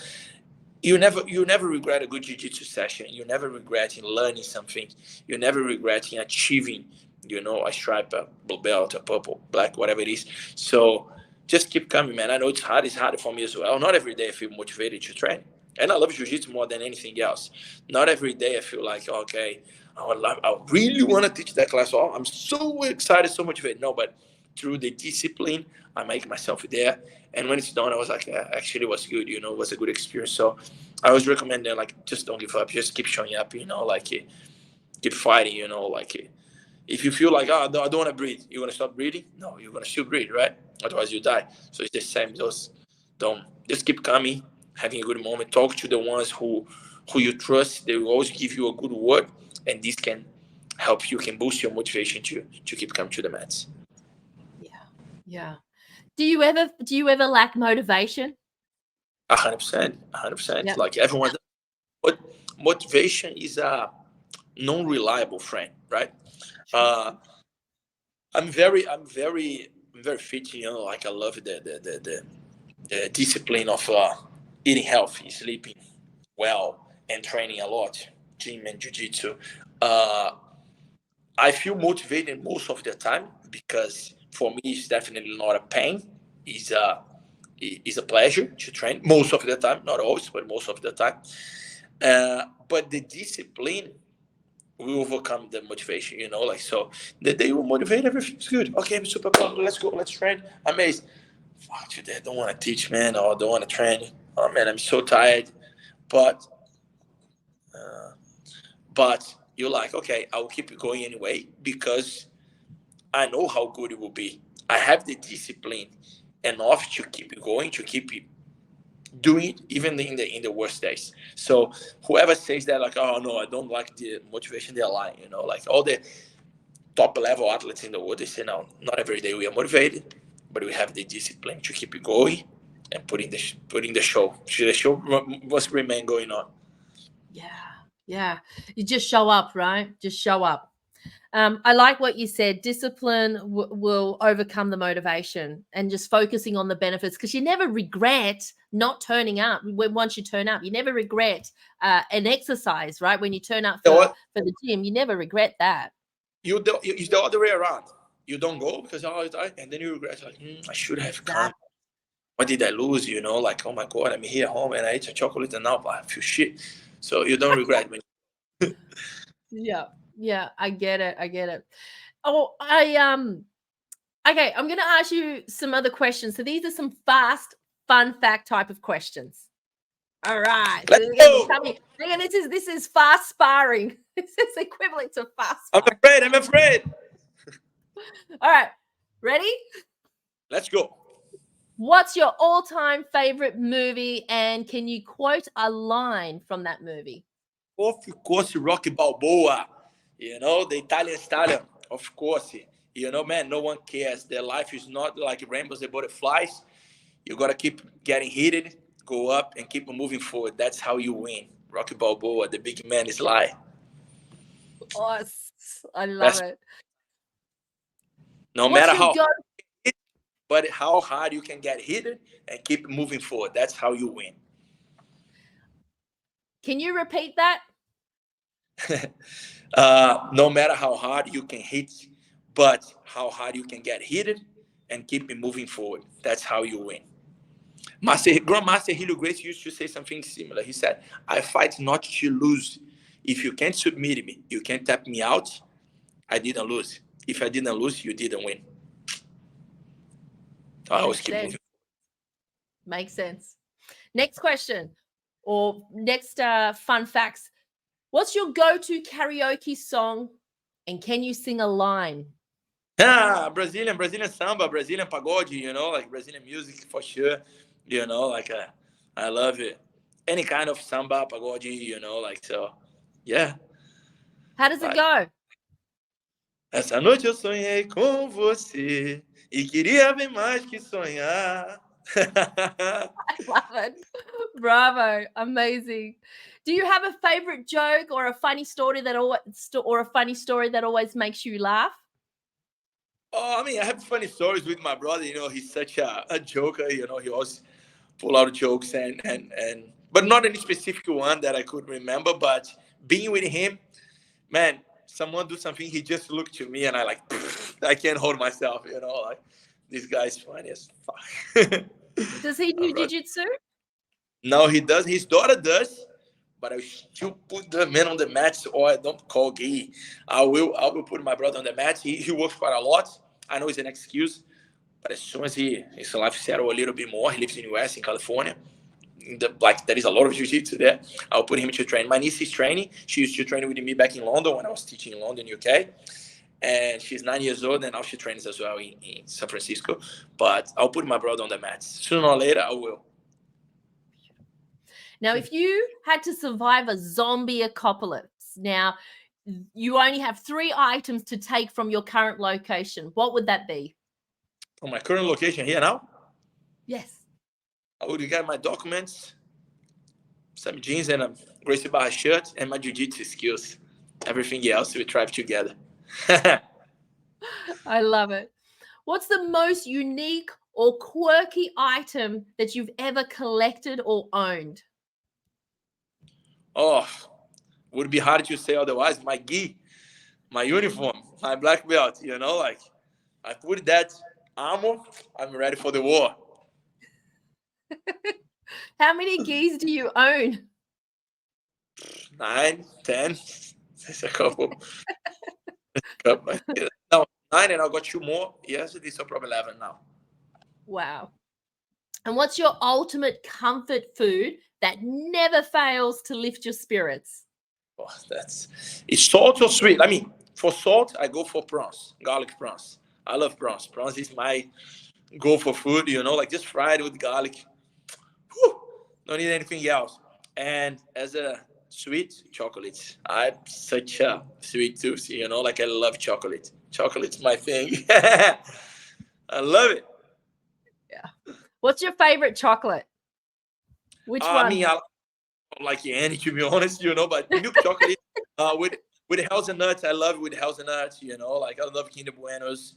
You never regret a good jiu-jitsu session. You never regret in learning something. You never regret in achieving, a stripe, a blue belt, a purple, black, whatever it is. So just keep coming, man. I know it's hard. It's harder for me as well. Not every day I feel motivated to train. And I love jiu-jitsu more than anything else. Not every day I feel like, okay, I really want to teach that class. Oh, I'm so excited, so motivated. No, but through the discipline, I make myself there. And when it's done, I was like, yeah, actually it was good, it was a good experience. So I always recommend that, like, just don't give up. Just keep showing up, like, keep fighting, like, if you feel like, I don't want to breathe, you're going to stop breathing? No, you're going to still breathe, right? Otherwise you die. So it's the same. Just keep coming, having a good moment. Talk to the ones who you trust. They will always give you a good word. And this can help you, can boost your motivation to keep coming to the mats. Yeah. Do you ever lack motivation? 100%. Yep. Like everyone, but motivation is a non-reliable friend, right? I'm very fit. Like I love the discipline of eating healthy, sleeping well, and training a lot, gym and jiu-jitsu. I feel motivated most of the time because for me it's definitely not a pain. It's a pleasure to train most of the time, not always, but most of the time. But the discipline will overcome the motivation, like, so the day you motivate, everything's good. Okay, I'm super pumped. Let's go. Let's train. Amazing. Fuck, today I don't want to teach, man, or I don't want to train. Oh man, I'm so tired. But you're like, okay, I'll keep it going anyway because I know how good it will be. I have the discipline enough to keep it going, to keep it doing it even in the worst days. So whoever says that, like, oh no, I don't like the motivation, they're lying. Like all the top level athletes in the world, they say, no, not every day we are motivated, but we have the discipline to keep it going and putting the show. The show must remain going on. Yeah. You just show up, right? Just show up. I like what you said. Discipline will overcome the motivation, and just focusing on the benefits, because you never regret not turning up. Once you turn up, you never regret an exercise, right? When you turn up for the gym, you never regret that. It's the other way around. You don't go because and then you regret, like, I should have come. What did I lose? Like, oh my God, I'm here at home and I ate a chocolate and now I feel shit. So you don't regret when. Yeah. Yeah, I get it. I get it. Oh, okay, I'm gonna ask you some other questions. So these are some fast, fun fact type of questions. All right. So Let's they're gonna be go. coming. This is fast sparring. This is equivalent to fast I'm sparring. afraid. I'm afraid. All right. Ready? Let's go. What's your all-time favorite movie? And can you quote a line from that movie? Of course, Rocky Balboa. You know, the Italian stallion. Of course. You know, man, no one cares. Their life is not like rainbows and butterflies. You got to keep getting heated, go up, and keep moving forward. That's how you win. Rocky Balboa, the big man is lie. Oh, I love That's it. no What's matter your how go? hard, but how hard you can get heated and keep moving forward. That's how you win. Can you repeat that? No matter how hard you can hit, but how hard you can get heated and keep it moving forward. That's how you win. Grandmaster Helio Gracie used to say something similar. He said, I fight not to lose. If you can't submit me, you can't tap me out, I didn't lose. If I didn't lose, you didn't win. I always keep moving. Makes sense. Next question, or next fun facts. What's your go-to karaoke song, and can you sing a line? Brazilian samba, Brazilian pagode, you know, like Brazilian music for sure. You know, like I love it. Any kind of samba, pagode, you know, like so. Yeah. How does it Like, go? essa noite eu sonhei com você e queria bem mais que sonhar. I love it. Bravo. Amazing. Do you have a favorite joke or a funny story that always makes you laugh? Oh, I mean, I have funny stories with my brother. You know, he's such a joker. You know, he always pull out jokes and but not any specific one that I could remember. But being with him, man, someone do something, he just looked to me and I like, I can't hold myself. You know, like this guy's funny as fuck. Does he do jiu-jitsu? No, he does. His daughter does. But I still put the man on the mat, or I don't call gay. I will put my brother on the mat. He works quite a lot. I know it's an excuse, but as soon as his life settle a little bit more, he lives in the US, in California. Like there is a lot of jiu-jitsu there. I'll put him to train. My niece is training. She used to train with me back in London when I was teaching in London, UK. And she's 9 years old, and now she trains as well in San Francisco. But I'll put my brother on the mat. Sooner or later, I will. Now, if you had to survive a zombie apocalypse, now you only have 3 items to take from your current location. What would that be? From my current location here now? Yes. I would get my documents, some jeans and a Gracie Barra shirt, and my jiu-jitsu skills. Everything else we thrive together. I love it. What's the most unique or quirky item that you've ever collected or owned? Oh, would be hard to say otherwise. My gi, my uniform, my black belt, you know, like I put that armor, I'm ready for the war. How many gis do you own? 9, 10. There's a couple. No, 9, and I got 2 more yesterday, so probably 11 now. Wow. And what's your ultimate comfort food that never fails to lift your spirits? Oh, it's salt or sweet. I mean, for salt, I go for prawns, garlic prawns. I love prawns. Prawns is my go for food, you know, like just fried with garlic. Whew, don't need anything else. And as a sweet, chocolates. I'm such a sweet tooth, you know, like I love chocolate. Chocolate's my thing. I love it. Yeah. What's your favorite chocolate? Which one? I mean, I don't like any, to be honest, you know, but milk chocolate with hazelnuts, I love it with hazelnuts, you know, like I love Kinder Buenos.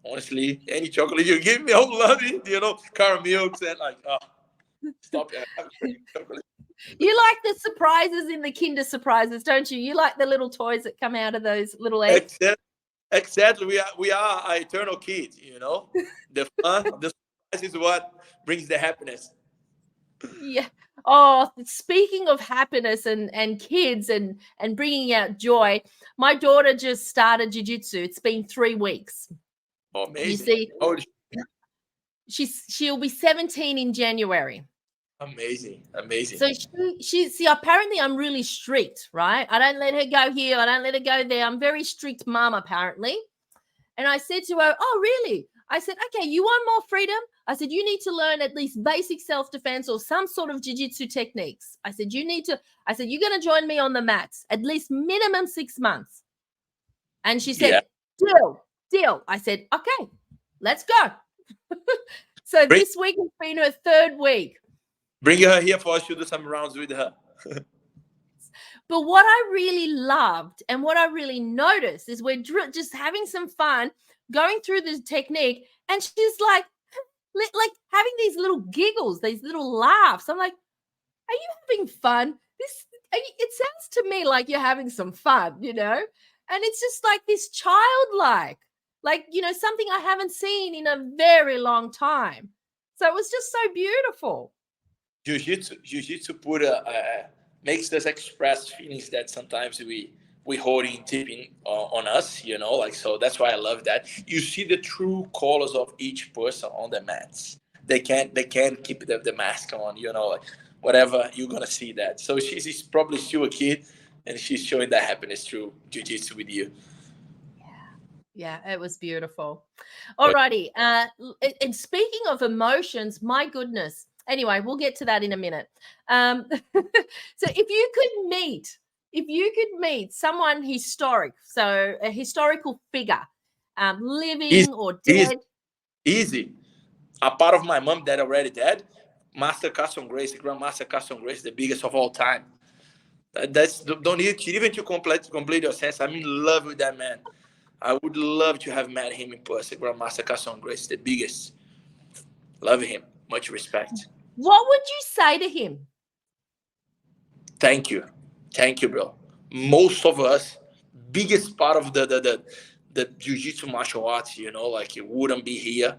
Honestly, any chocolate you give me, I'll love it, you know, caramels and like, stop it. You like the surprises in the Kinder surprises, don't you? You like the little toys that come out of those little eggs. Exactly. We are eternal kids, you know. The fun, the surprise is what brings the happiness. Yeah. Oh, speaking of happiness and kids and bringing out joy, my daughter just started jiu-jitsu. It's been 3 weeks. Oh, amazing. You see, Oh, she'll be 17 in January. amazing. Amazing. So she see, apparently I'm really strict, right? I don't let her go here. I don't let her go there. I'm very strict mom, apparently. And I said to her, oh, really? I said, okay, you want more freedom? I said, you need to learn at least basic self-defense or some sort of jiu-jitsu techniques. I said, you're going to join me on the mats, at least minimum 6 months. And she said, deal. I said, okay, let's go. So this week has been her 3rd week. Bring her here for us to do some rounds with her. But what I really loved and what I really noticed is we're just having some fun going through this technique, and she's like having these little giggles, these little laughs. I'm like, are you having fun? It sounds to me like you're having some fun, you know? And it's just like this childlike, something I haven't seen in a very long time. So it was just so beautiful. Jiu-Jitsu makes us express feelings that sometimes we hold in deep on us, so that's why I love that. You see the true colors of each person on the mats. They can't keep the mask on, whatever, you're gonna see that. So she's probably still a kid, and she's showing that happiness through jiu-jitsu with you. Yeah, it was beautiful. Alrighty. And speaking of emotions, my goodness. Anyway, we'll get to that in a minute. So if you could meet someone historic, so a historical figure, living or dead. Easy. A part of my mom that already dead, Master Carson Gracie, Grandmaster Carson Gracie, the biggest of all time. Don't need to, even to complete your sense. I'm in love with that man. I would love to have met him in person. Grandmaster Carson Gracie, the biggest. Love him. Much respect. What would you say to him? Thank you, bro. Most of us, biggest part of the jiu-jitsu martial arts, it wouldn't be here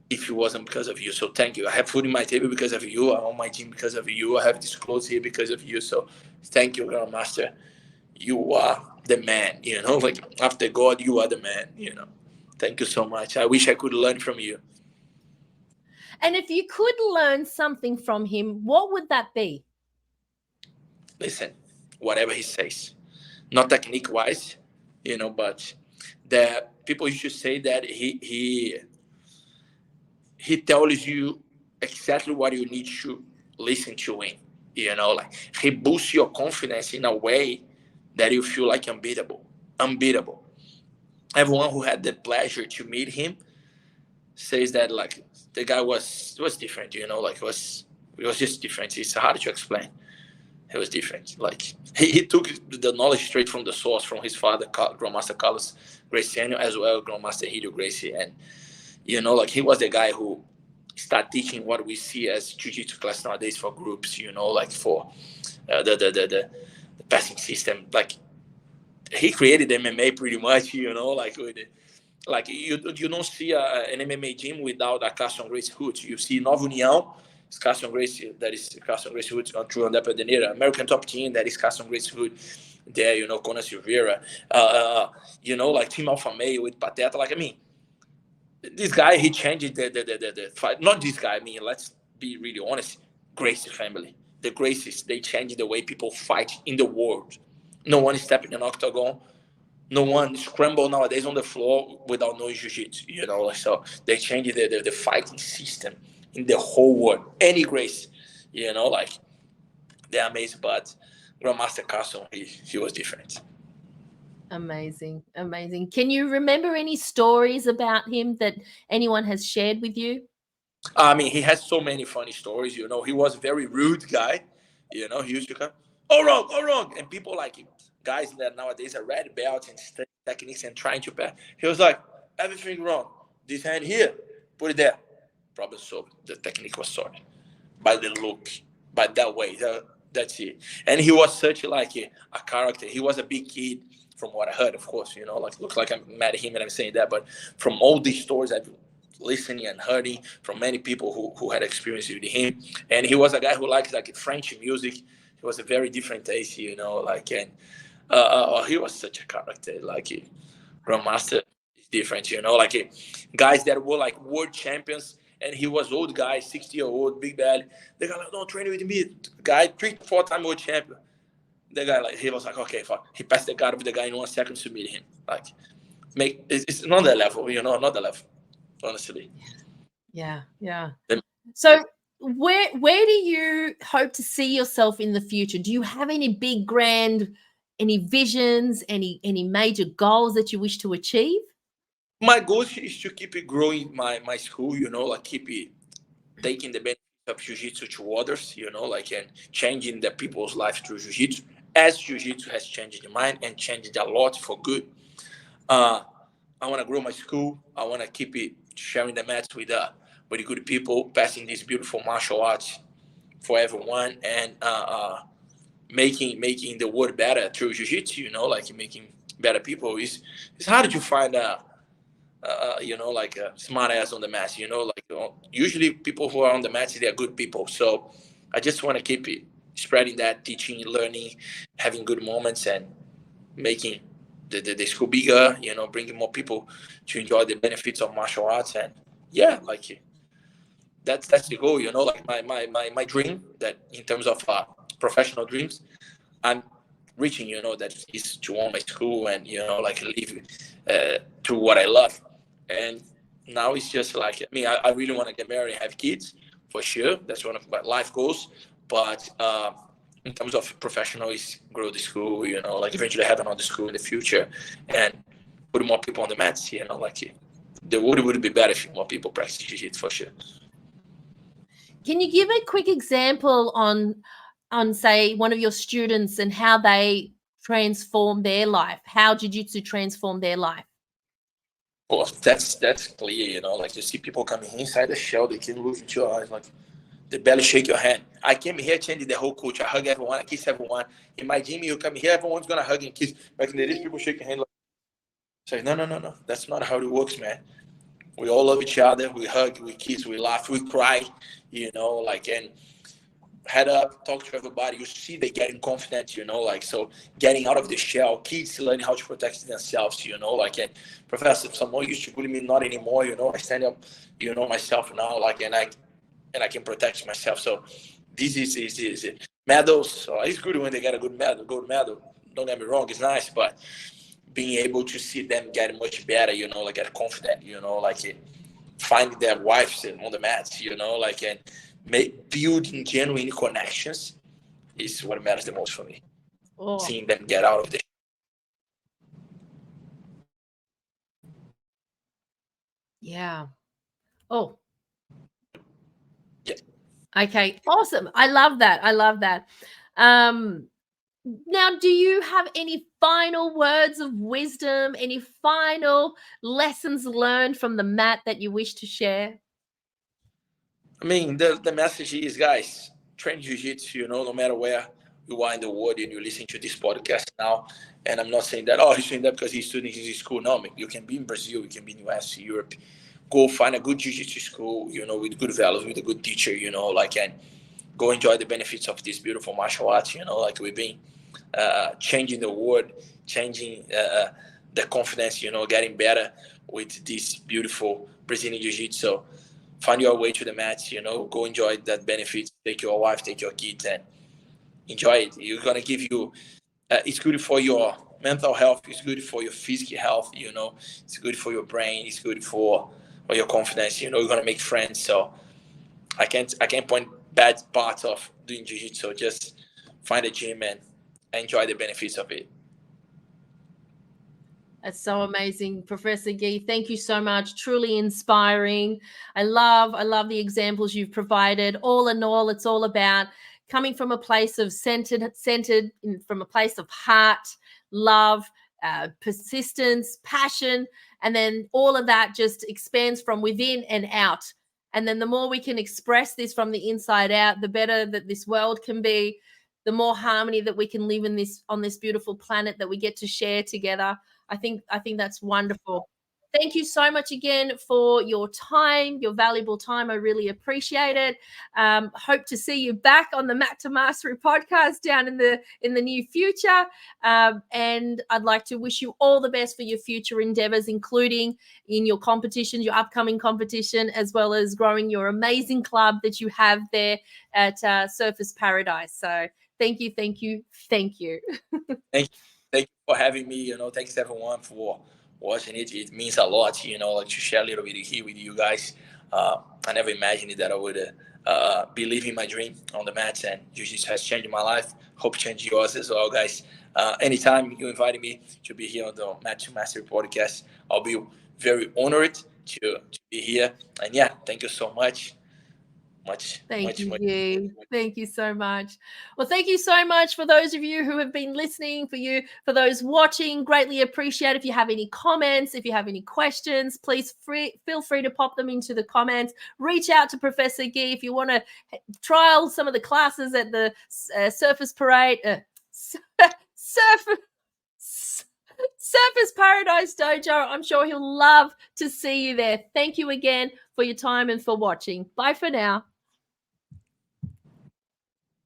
if it wasn't because of you. So thank you. I have food in my table because of you. I'm on my gym because of you. I have this clothes here because of you. So thank you, Grandmaster. You are the man, after God, you are the man, Thank you so much. I wish I could learn from you. And if you could learn something from him, what would that be? Listen, whatever he says, not technique-wise, but the people used to say that he tells you exactly what you need to listen to him. He boosts your confidence in a way that you feel like unbeatable. Everyone who had the pleasure to meet him says that the guy was different, it was just different. It's hard to explain. It was different. He took the knowledge straight from the source, from his father, Grandmaster Carlos Graciano, as well, Grandmaster Helio Gracie. And, he was the guy who started teaching what we see as jiu-jitsu class nowadays for groups, for the passing system. He created MMA pretty much, you don't see an MMA gym without a Carson Gracie hood. You see Nova União, it's Carson Gracie, that is Carson Gracie hood on True Adaptable de Janeiro. American Top Team, that is Carson Gracie hood there, Conan Silveira, Team Alpha Male with Pateta. This guy, he changed the fight. Not this guy, let's be really honest. Gracie family. The Gracies, they changed the way people fight in the world. No one is stepping in an octagon. No one scramble nowadays on the floor without knowing jiu-jitsu, So they changed the fighting system in the whole world. Any Grace, they're amazing. But Grandmaster Carson, he was different. Amazing. Can you remember any stories about him that anyone has shared with you? He has so many funny stories. He was a very rude guy. He used to come, oh wrong, and people like him. Guys that nowadays are red belts and study techniques and trying to pass. He was like, everything wrong. This hand here, put it there. Problem solved. The technique was solved by the look, by that way. That's it. And he was such a character. He was a big kid, from what I heard, of course. Looks like I met him and I'm saying that, but from all these stories I've listening and hearing from many people who had experience with him. And he was a guy who likes like French music. He was a very different taste, you know, like, and he was such a character, like Grandmaster is different, you know, like guys that were like world champions, and he was old guy, 60-year-old, big belly. The guy like, don't train with me. Guy, 3-4 time world champion. The guy like, he was like, okay, fuck. He passed the guard with the guy in 1 second to meet him. Like, it's not that level, you know, not that level, honestly. Yeah. So where do you hope to see yourself in the future? Do you have any big, grand, any visions, any major goals that you wish to achieve? My goal is to keep it growing my school, you know, like keep it taking the benefits of jiu-jitsu to others, you know, like, and changing the people's life through jiu-jitsu, as jiu-jitsu has changed mine and changed a lot for good. I want to grow my school. I want to keep it sharing the mats with good people, passing this beautiful martial arts for everyone, and making the world better through jiu-jitsu, you know, like making better people. It's hard to find you know, like a smart ass on the mats, you know, like usually people who are on the mats, they're good people. So I just want to keep it spreading that, teaching, learning, having good moments, and making the school bigger, you know, bringing more people to enjoy the benefits of martial arts. And yeah, like that's the goal, you know, like my dream, that in terms of professional dreams, I'm reaching, you know, that is to own my school and, you know, like live to what I love. And now it's just like, I really want to get married and have kids for sure. That's one of my life goals. But in terms of professional, is grow the school, you know, like eventually have another school in the future and put more people on the mats, you know, like the world would be better if more people practice jiu-jitsu for sure. Can you give a quick example on say one of your students and how they transform their life, how jiu-jitsu transformed their life? Well, that's clear, you know, like you see people coming inside the shell, they can look into your eyes, like they barely shake your hand. I came here changing the whole culture. I hug everyone, I kiss everyone. In my gym, you come here, everyone's gonna hug and kiss. Back in the days, people shake your hand like, say, no. That's not how it works, man. We all love each other. We hug, we kiss, we laugh, we cry, you know, like, and head up, talk to everybody. You see they getting confident, you know, like, so getting out of the shell, kids learning how to protect themselves, you know, like, and Professor, someone used to bully me, not anymore, you know, I stand up, you know, myself now, like, and I can protect myself. So this is medals. So it's good when they get a good medal, gold medal. Don't get me wrong, it's nice, but being able to see them get much better, you know, like get confident, you know, like finding their wives on the mats, you know, like, and building genuine connections is what matters the most for me. Oh. Seeing them get out of the. Yeah. Oh. Yeah. Okay. Awesome. I love that. Now, do you have any final words of wisdom, any final lessons learned from the mat that you wish to share? I mean, the message is, guys, train jiu-jitsu, you know, no matter where you are in the world and you listen to this podcast now. And I'm not saying that, he's saying that because he's studying his school. No, you can be in Brazil, you can be in US, Europe. Go find a good jiu-jitsu school, you know, with good values, with a good teacher, you know, like, and go enjoy the benefits of this beautiful martial arts, you know, like we've been changing the world, changing the confidence, you know, getting better with this beautiful Brazilian jiu-jitsu. So find your way to the mats, you know, go enjoy that benefit, take your wife, take your kids, and enjoy it. You're going to give you, it's good for your mental health, it's good for your physical health, you know, it's good for your brain, it's good for your confidence, you know, you're going to make friends. So I can't point bad parts of doing jiu-jitsu. Just find a gym and enjoy the benefits of it. That's so amazing, Professor Guy. Thank you so much. Truly inspiring. I love the examples you've provided. All in all, it's all about coming from a place of centered, from a place of heart, love, persistence, passion, and then all of that just expands from within and out. And then the more we can express this from the inside out, the better that this world can be, the more harmony that we can live in on this beautiful planet that we get to share together. I think that's wonderful. Thank you so much again for your time, your valuable time. I really appreciate it. Hope to see you back on the Mat to Mastery podcast down in the near future. And I'd like to wish you all the best for your future endeavors, including in your competitions, your upcoming competition, as well as growing your amazing club that you have there at Surfers Paradise. So thank you, thank you, thank you. Thank you for having me. Thanks everyone for watching it. It means a lot, like to share a little bit here with you guys. I never imagined that I would be living my dream on the mats, and Jiu-Jitsu has changed my life. Hope change yours as well, guys. Anytime you invited me to be here on the Mat to Mastery podcast, I'll be very honored to be here. And yeah, thank you so much. Thank you so much. Well, thank you so much for those of you who have been listening, for those watching, greatly appreciate. If you have any comments, if you have any questions, please feel free to pop them into the comments. Reach out to Professor Guy if you want to trial some of the classes at the Surfers Paradise Dojo. I'm sure he'll love to see you there. Thank you again for your time and for watching. Bye for now.